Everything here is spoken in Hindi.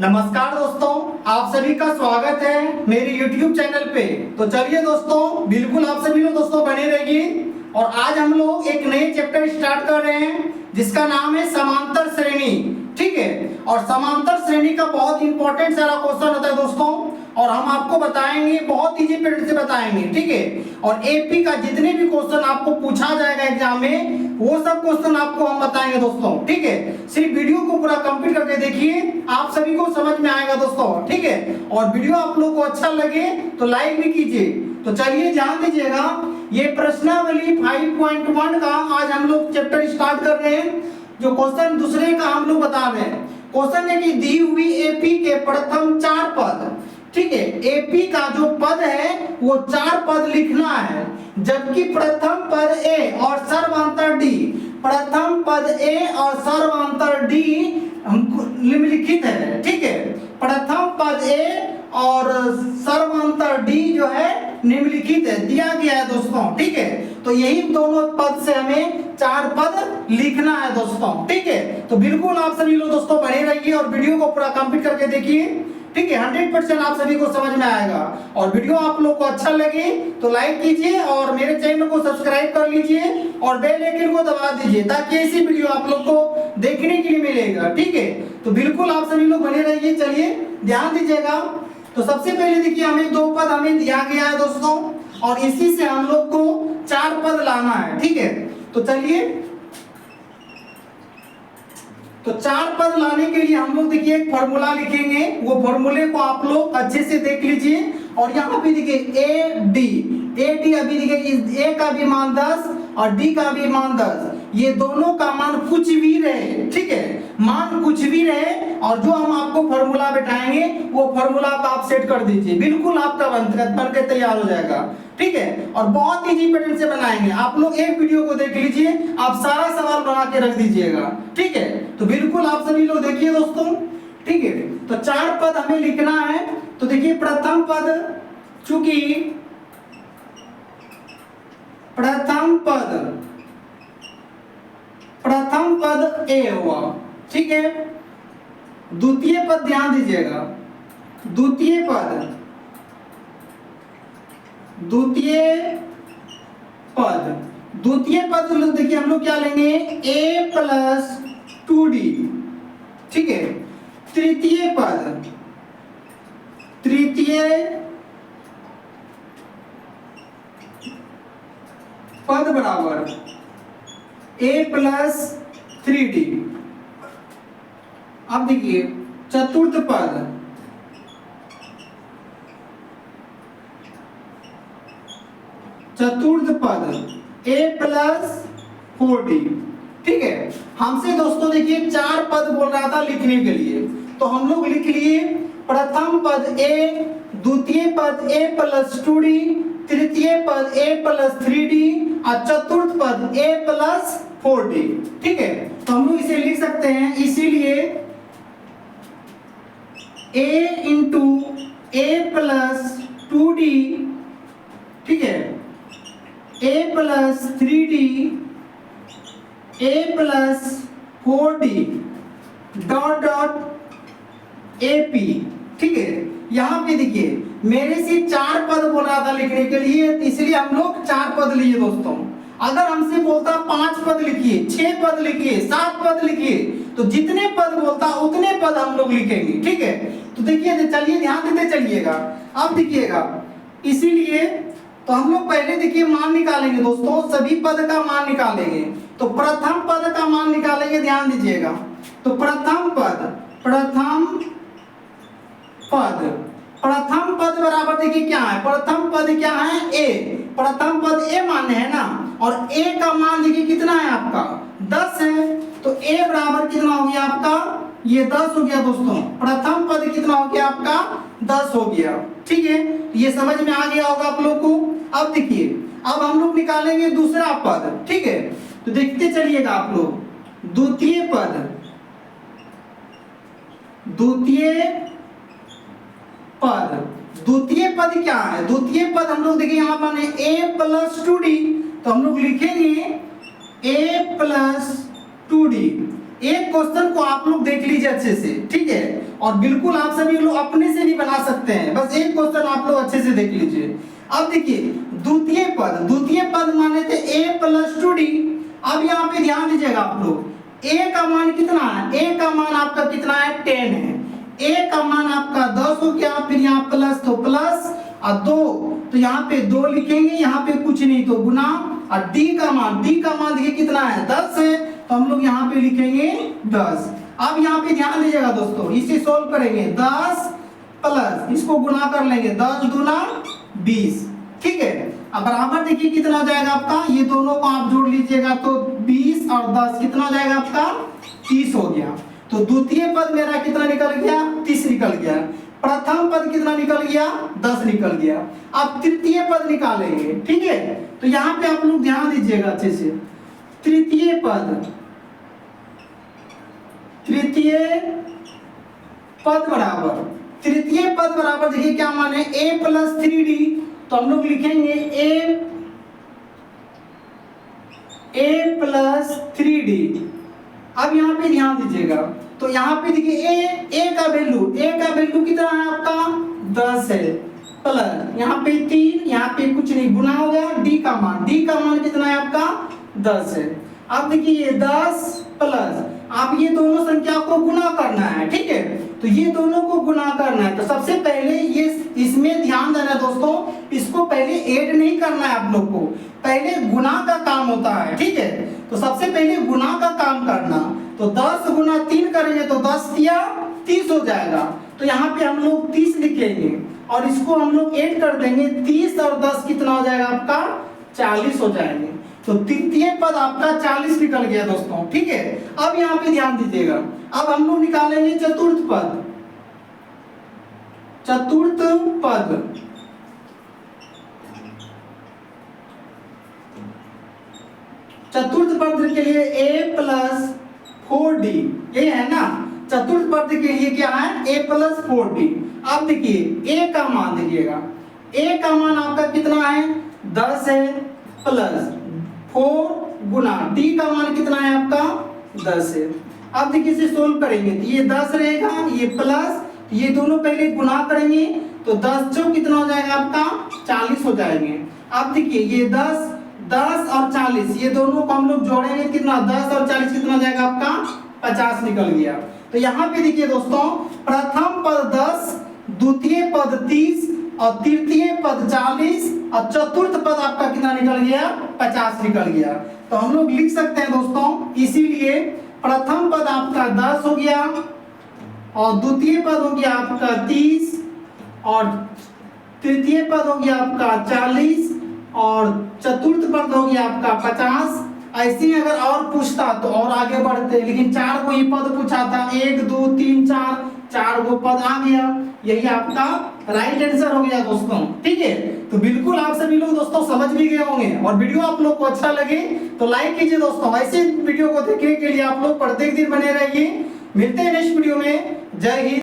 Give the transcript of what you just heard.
नमस्कार दोस्तों, आप सभी का स्वागत है मेरे YouTube चैनल पे। तो चलिए दोस्तों, बिल्कुल आप सभी लोग दोस्तों बने रहिए। और आज हम लोग एक नए चैप्टर स्टार्ट कर रहे हैं जिसका नाम है समांतर श्रेणी। ठीक है, और समांतर श्रेणी का बहुत इंपॉर्टेंट सारा क्वेश्चन होता है दोस्तों, और हम आपको बताएंगे, बहुत इजी पीरियड से बताएंगे। ठीक है, और एपी का जितने भी क्वेश्चन आपको पूछा जाएगा एग्जाम में, वो सब क्वेश्चन आपको हम बताएंगे दोस्तों। ठीक है, सिर्फ वीडियो को पूरा कंप्लीट करके देखिए, आप सभी को समझ में आएगा दोस्तों। ठीक है, और वीडियो आप लोग को अच्छा लगे तो लाइक भी कीजिए। तो चलिए ध्यान दीजिएगा, ये प्रश्नावली 5.1 का आज हम लोग चैप्टर स्टार्ट कर रहे हैं। जो क्वेश्चन दूसरे का हम लोग बता रहे हैं, क्वेश्चन है कि दी हुई एपी के प्रथम 4 पद। ठीक है, एपी का जो पद है वो 4 पद लिखना है, जबकि प्रथम पद ए और सर्वांतर डी, प्रथम पद ए और सर्वांतर डी निम्नलिखित है। ठीक है, प्रथम पद ए और सर्वांतर डी जो है निम्नलिखित है, दिया गया है दोस्तों। ठीक है, तो यही दोनों पद से हमें 4 पद लिखना है दोस्तों। ठीक है, तो बिल्कुल आप सभी लोग दोस्तों बने रहिए और वीडियो को पूरा कंप्लीट करके देखिए। ठीक है, 100% आप सभी को समझ में आएगा। और वीडियो आप लोग को अच्छा लगे तो लाइक कीजिए और मेरे चैनल को सब्सक्राइब कर लीजिए और बेल आइकन को दबा दीजिए, ताकि ऐसी वीडियो आप लोग को देखने के लिए मिलेगा। ठीक है, तो बिल्कुल आप सभी लोग बने रहिए। चलिए ध्यान दीजिएगा। तो सबसे पहले देखिए, हमें 2 पद हमें दिया गया है दोस्तों, और इसी से हम लोग को 4 पद लाना है। ठीक है, तो चलिए, तो 4 पद लाने के लिए हम लोग देखिए एक फॉर्मूला लिखेंगे। वो फॉर्मूले को आप लोग अच्छे से देख लीजिए। और यहाँ पे देखिए ए डी अभी देखिए, ए का भी मान 10 और डी का भी मान 10, ये दोनों का मान कुछ भी रहे। ठीक है, मान कुछ भी रहे, और जो हम आपको फॉर्मूला बैठाएंगे वो फॉर्मूला आप सेट कर दीजिए, बिल्कुल आपका बन के तैयार हो जाएगा। ठीक है, और बहुत इजी पैटर्न से बनाएंगे। आप लोग एक वीडियो को देख लीजिए, आप सारा सवाल बना के रख दीजिएगा। ठीक है, तो बिल्कुल आप सभी लोग देखिए दोस्तों। ठीक है, तो 4 पद हमें लिखना है। तो देखिए, प्रथम पद, चूंकि प्रथम पद ए हुआ। ठीक है, द्वितीय पद ध्यान दीजिएगा, द्वितीय पद देखिए हम लोग क्या लेंगे, a प्लस 2d। ठीक है, तृतीय पद बराबर a प्लस 3d। अब देखिए, चतुर्थ पद a प्लस 4d। ठीक है, हमसे दोस्तों देखिए 4 पद बोल रहा था लिखने के लिए, तो हम लोग लिख लिए प्रथम पद a, द्वितीय पद a प्लस 2d, तृतीय पद a प्लस 3d और चतुर्थ पद a प्लस 4d। ठीक है, तो हम लोग इसे लिख सकते हैं, इसीलिए a into a plus 2d, ठीक है, a plus 3d, a plus 4d dot dot ap। ठीक है, यहाँ पे देखिए मेरे से 4 पद बोल रहा था लिखने के लिए, इसलिए हम लोग 4 पद लिए दोस्तों। अगर हमसे बोलता 5 पद लिखिए, 6 पद लिखिए, 7 पद लिखिए, तो जितने पद बोलता उतने पद हम लोग लिखेंगे। ठीक है, तो देखिए, चलिए ध्यान देते चलिएगा। अब देखिएगा, इसीलिए तो हम लोग पहले देखिए मान निकालेंगे दोस्तों, सभी पद का मान निकालेंगे। तो प्रथम पद का मान निकालेंगे, ध्यान दीजिएगा। तो प्रथम पद बराबर देखिए क्या है, प्रथम पद क्या है, a। प्रथम पद a माने है ना, और a का मान देखिए कितना है आपका, 10 है। तो a बराबर कितना हो गया आपका, ये 10 हो गया दोस्तों। प्रथम पद कितना हो गया आपका, 10 हो गया। ठीक है, ये समझ में आ गया होगा आप लोग को। अब देखिए, अब हम लोग निकालेंगे दूसरा पद। ठीक है, तो देखते चलिएगा आप लोग। द्वितीय पद क्या है, द्वितीय पद हम लोग देखिए यहाँ पर a प्लस 2d, तो हम लोग लिखेंगे a प्लस 2d। एक क्वेश्चन को आप लोग देख लीजिए अच्छे से, ठीक है, और बिल्कुल आप सभी लोग अपने से भी बना सकते हैं, बस एक क्वेश्चन आप लोग अच्छे से देख लीजिए। अब देखिए द्वितीय पद माने थे a + 2d। अब यहाँ पे ध्यान दीजिएगा आप लोग, a का मान कितना है, a का मान आपका कितना है 10 है, a का मान आपका 10 हो गया, फिर यहाँ प्लस तो प्लस और 2 तो यहाँ पे 2 लिखेंगे, यहाँ पे कुछ नहीं तो गुना, और d का मान देखिए कितना है 10 है, तो हम लोग यहाँ पे लिखेंगे 10। अब यहाँ पे ध्यान दीजिएगा दोस्तों, इसे सोल्व करेंगे 10 प्लस इसको गुना कर लेंगे 10 दूना 20, ठीक है। अब बराबर देखिए कितना हो जाएगा आपका, ये दोनों को आप जोड़ लीजिएगा तो 20 और 10 कितना हो जाएगा आपका 30 हो गया। तो द्वितीय पद मेरा कितना निकल गया 30 निकल गया, प्रथम पद कितना निकल गया 10 निकल गया। अब तृतीय पद निकालेंगे, ठीक है। तो यहाँ पे आप लोग ध्यान दीजिएगा अच्छे से, तृतीय पद बराबर देखिए क्या माने a + 3d, तो हम लोग लिखेंगे a + 3d। अब यहाँ पे ध्यान दीजिएगा, तो यहाँ पे देखिए a का वैल्यू कितना है आपका 10 है, प्लस यहाँ पे 3, यहाँ पे कुछ नहीं गुना हो गया, d का मान कितना है आपका 10 है। अब देखिए ये 10 प्लस आप ये दोनों संख्या को गुना करना है, ठीक है, तो ये दोनों को गुना करना है। तो सबसे पहले ये इसमें ध्यान देना है दोस्तों, इसको पहले ऐड नहीं करना है आप लोग को, पहले गुना का काम होता है, ठीक है। तो सबसे पहले गुना का काम करना, तो 10 गुना 3 करेंगे तो 10 या 30 हो जाएगा, तो यहाँ पे हम लोग 30 लिखेंगे और इसको हम लोग ऐड कर देंगे, 30 और 10 कितना हो जाएगा आपका 40 हो जाएंगे। तो तृतीय पद आपका 40 निकल गया दोस्तों, ठीक है। अब यहाँ पे ध्यान दीजिएगा, अब हम लोग निकालेंगे चतुर्थ पद के लिए a + 4d, ये है ना, चतुर्थ पद के लिए क्या है a + 4d। अब देखिए a का मान देखिएगा, a का मान आपका कितना है 10 है, प्लस 4 गुना d का मान कितना है आपका 10 है। अब देखिए इसे सोल्व करेंगे तो ये 10 रहेगा, ये प्लस, ये दोनों पहले गुना करेंगे तो 10 जो कितना हो जाएगा आपका 40 हो जाएंगे। अब देखिए ये 10 और 40 ये दोनों को हम लोग जोड़ेंगे कितना 10 और 40 कितना हो जाएगा आपका 50 निकल गया। तो यहाँ पे देखिए दोस्तों, प्रथम पद 10, द्वितीय पद 30 और तृतीय पद 40 और चतुर्थ पद आपका कितना निकल गया 50 निकल गया। तो हम लोग लिख सकते हैं दोस्तों, इसीलिए प्रथम पद आपका 10 हो गया और द्वितीय पद हो गया आपका 30 और तृतीय पद हो गया आपका 40 और चतुर्थ पद हो गया आपका 50। ऐसे ही अगर और पूछता तो और आगे बढ़ते, लेकिन 4 को ही पद पूछा था, 1 2 3 4 गो पद आ गया, यही आपका राइट आंसर हो गया दोस्तों, ठीक है। तो बिल्कुल आप सभी लोग दोस्तों समझ भी गए होंगे, और वीडियो आप लोग को अच्छा लगे तो लाइक कीजिए दोस्तों। ऐसे वीडियो को देखने के लिए आप लोग प्रत्येक दिन बने रहिए। मिलते हैं नेक्स्ट वीडियो में। जय हिंद।